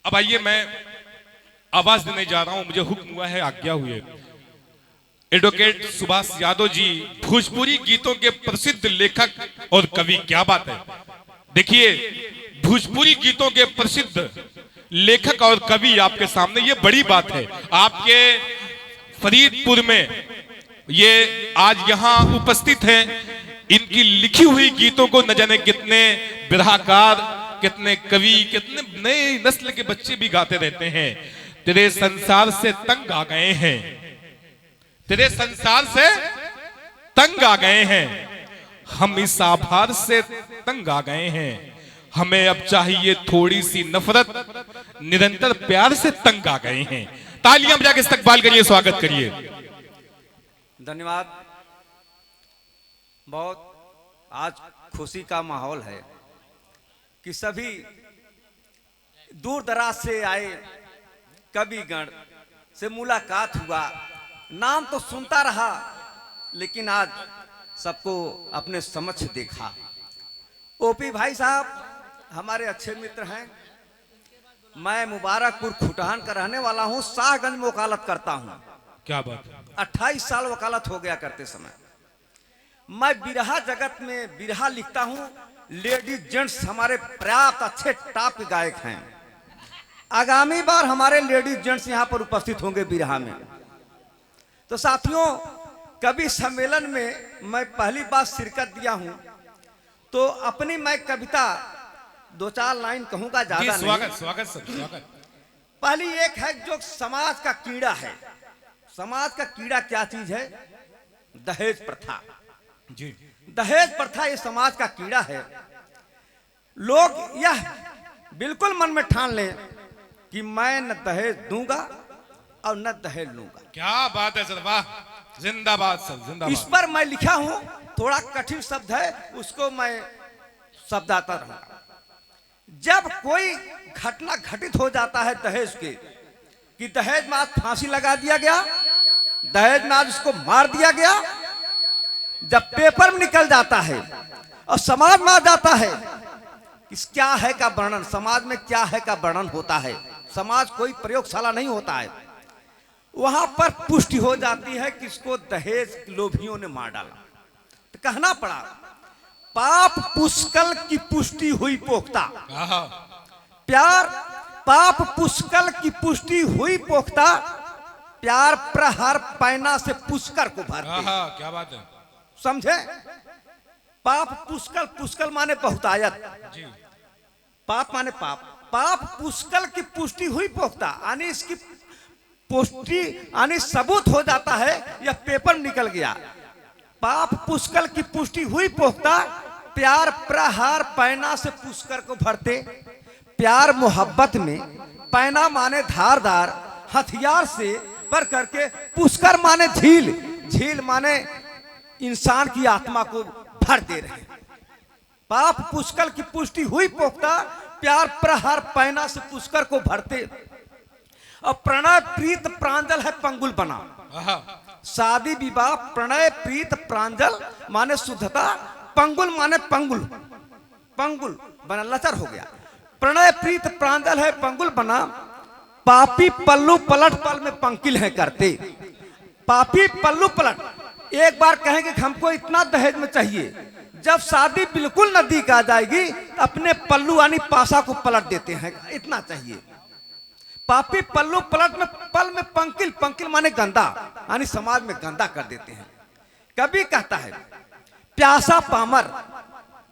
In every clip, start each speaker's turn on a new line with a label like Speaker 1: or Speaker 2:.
Speaker 1: अब आइए मैं आवाज देने जा रहा हूं, मुझे हुक्म हुआ है, आज्ञा हुई है। एडवोकेट सुभाष यादव जी भोजपुरी गीतों के प्रसिद्ध लेखक और कवि। क्या बात है, देखिए भोजपुरी गीतों के प्रसिद्ध लेखक और कवि आपके सामने, ये बड़ी बात है। आपके फरीदपुर में ये आज यहाँ उपस्थित हैं। इनकी लिखी हुई गीतों को न जाने कितने बिरहाकार, कितने कवि, कितने नए नस्ल के बच्चे भी गाते रहते हैं। तेरे संसार से तंग आ गए हैं, तेरे संसार से तंग आ गए हैं, हम इस आभार से तंग आ गए हैं। हमें अब चाहिए थोड़ी सी नफरत, निरंतर प्यार से तंग आ गए हैं। तालियां बजा के इस्तकबाल करिए, स्वागत करिए।
Speaker 2: धन्यवाद। बहुत आज खुशी का माहौल है कि सभी दूर दराज से आए कविगण से मुलाकात हुआ। नाम तो सुनता रहा, लेकिन आज सबको अपने समक्ष देखा। ओपी भाई साहब हमारे अच्छे मित्र हैं। मैं मुबारकपुर खुटहान का रहने वाला हूं, शाहगंज में वकालत करता हूं।
Speaker 1: क्या बात है,
Speaker 2: 28 साल वकालत हो गया करते समय। मैं बिरहा जगत में बिरहा लिखता हूं। लेडीज जेंट्स हमारे पर्याप्त अच्छे टॉप के गायक हैं। आगामी बार हमारे लेडीज जेंट्स यहां पर उपस्थित होंगे बिरहा में। तो साथियों, कवि सम्मेलन में मैं पहली बार शिरकत दिया हूं, तो अपनी मैं कविता 2-4 लाइन कहूंगा, ज्यादा नहीं।
Speaker 1: स्वागत स्वागत सर, स्वागत।
Speaker 2: पहली एक है जो समाज का कीड़ा है। समाज का कीड़ा क्या चीज है? दहेज प्रथा
Speaker 1: जी।
Speaker 2: दहेज प्रथा ये समाज का कीड़ा है। लोग यह बिल्कुल मन में ठान ले कि मैं न दहेज दूंगा और न दहेज लूंगा।
Speaker 1: क्या बात है सर, वाह, जिंदाबाद सर, जिंदाबाद।
Speaker 2: इस पर मैं लिखा हूं, थोड़ा कठिन शब्द है, उसको मैं शब्दाता रहूंगा। जब कोई घटना घटित हो जाता है दहेज के, कि दहेज में आज फांसी लगा दिया गया, दहेज में आज उसको मार दिया गया, जब पेपर में निकल जाता है और समाज में आ जाता है, इस क्या है का वर्णन, समाज में क्या है का वर्णन होता है। समाज कोई प्रयोगशाला नहीं होता है। वहां पर पुष्टि हो जाती है कि इसको दहेज लोभियों ने मार डाला। तो कहना पड़ा, पाप पुष्कल की पुष्टि हुई पोख्ता। प्यार पाप पुष्कल की पुष्टि हुई पोख्ता, प्यार प्रहार पैना से पुष्कर को भरते।
Speaker 1: क्या बात है,
Speaker 2: समझे? पाप पुष्कल, पुष्कल माने बहुतायत, पाप माने पाप। पाप पुष्कल की पुष्टि हुई पोख्ता, यानी इसकी पुष्टि यानी सबूत हो जाता है, यह पेपर में निकल गया। पाप पुष्कल की पुष्टि हुई पोख्ता, प्यार प्रहार पैना से पुष्कर को भरते। प्यार मोहब्बत में पैना माने धारदार हथियार से पर करके, पुष्कर माने झील, झील माने इंसान की आत्मा को भर दे रहे। पाप पुष्कल की पुष्टि हुई पोख्ता, प्यार प्रहार पैना से पुष्कर को भरते। और प्रणय प्रीत प्रांजल है पंगुल बना। शादी विवाह प्रणय प्रीत प्रांजल माने शुद्धता, पंगुल माने पंगुल, पंगुल बना लचर हो गया। प्रणय प्रीत प्रांजल है पंगुल बना, पापी पल्लू पलट पल में पंकिल है करते। पापी पल्लू पलट एक बार कहेंगे कि हमको इतना दहेज में चाहिए, जब शादी बिल्कुल नजदीक आ जाएगी अपने पल्लू यानी पासा को पलट देते हैं, इतना चाहिए। पापी पल्लू पलट में पल में पंकिल, पंकिल माने गंदा, यानी समाज में गंदा कर देते हैं। कभी कहता है प्यासा पामर,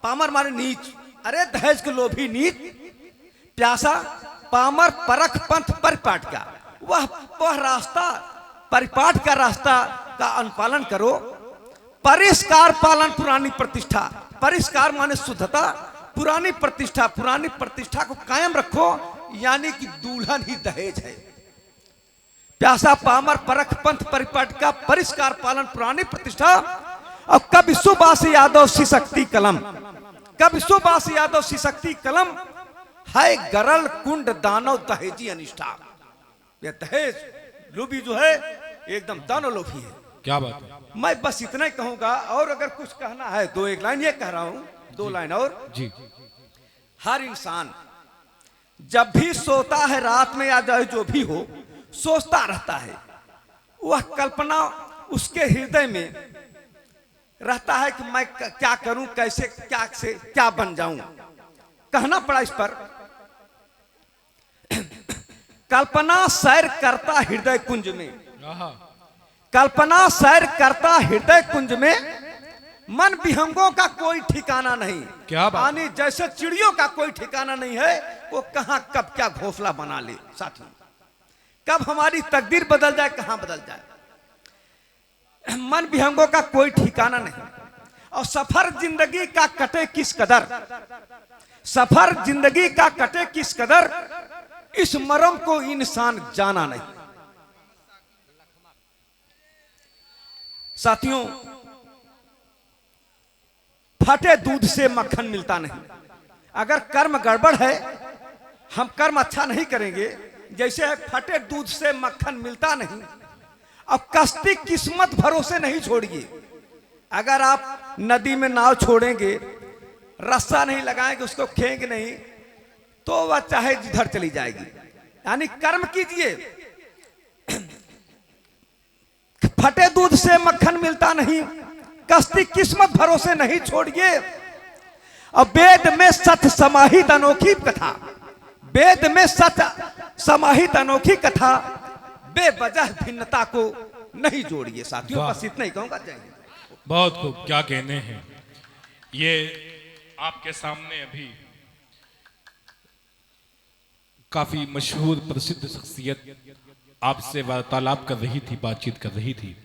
Speaker 2: पामर माने नीच, अरे दहेज के लोभी नीच। प्यासा पामर परख पंथ परिपाट का, वह रास्ता परिपाट का रास्ता का अनुपालन करो। परिष्कार पालन पुरानी प्रतिष्ठा, परिष्कार माने शुद्धता, पुरानी प्रतिष्ठा, पुरानी प्रतिष्ठा को कायम रखो, यानी कि दुल्हन ही दहेज है। प्यासा पामर परख पंथ परिपाट का, परिष्कार पालन पुरानी प्रतिष्ठा। और कभी सुबास यादव शिशक्ति कलम, कभी सुबास यादव शिशक्ति कलम है गरल कुंड दानव दहेजी अनिष्ठा। यह दहेज लोभी जो है एकदम दानव लोभी है।
Speaker 1: क्या बात है।
Speaker 2: मैं बस इतना ही कहूंगा, और अगर कुछ कहना है दो एक लाइन ये कह रहा हूं, 2 लाइन और
Speaker 1: जी।
Speaker 2: हर इंसान जब भी सोता है रात में या जो भी हो, सोचता रहता है। वह कल्पना उसके हृदय में रहता है कि मैं क्या करूं, कैसे क्या बन जाऊं। कहना पड़ा इस पर, कल्पना सैर करता हृदय कुंज में, कल्पना सैर करता हृदय कुंज में, मन विहंगों का कोई ठिकाना नहीं।
Speaker 1: क्या बात?
Speaker 2: यानी जैसे चिड़ियों का कोई ठिकाना नहीं है, वो कहां कब क्या घोंसला बना ले साथियों, कब हमारी तकदीर बदल जाए, कहां बदल जाए, मन विहंगों का कोई ठिकाना नहीं। और सफर जिंदगी का कटे किस कदर, सफर जिंदगी का कटे किस कदर, इस मरम को इंसान जाना नहीं। साथियों, फटे दूध से मक्खन मिलता नहीं। अगर कर्म गड़बड़ है, हम कर्म अच्छा नहीं करेंगे, जैसे फटे दूध से मक्खन मिलता नहीं। अब कश्ती किस्मत भरोसे नहीं छोड़िए। अगर आप नदी में नाव छोड़ेंगे, रस्सा नहीं लगाएंगे, उसको खेएंगे नहीं, तो वह चाहे जिधर चली जाएगी। यानी कर्म कीजिए। फटे दूध से मक्खन मिलता नहीं, कश्ती किस्मत भरोसे नहीं छोड़िए। और वेद में सत्य समाहित अनोखी कथा, वेद में सत्य समाहित अनोखी कथा, बेवजह भिन्नता को नहीं जोड़िए। साथियों, बस इतना ही कहूंगा। जय हिंद।
Speaker 1: बहुत खूब, क्या कहने हैं। ये आपके सामने अभी काफी मशहूर प्रसिद्ध शख्सियत आपसे वार्तालाप कर रही थी, बातचीत कर रही थी।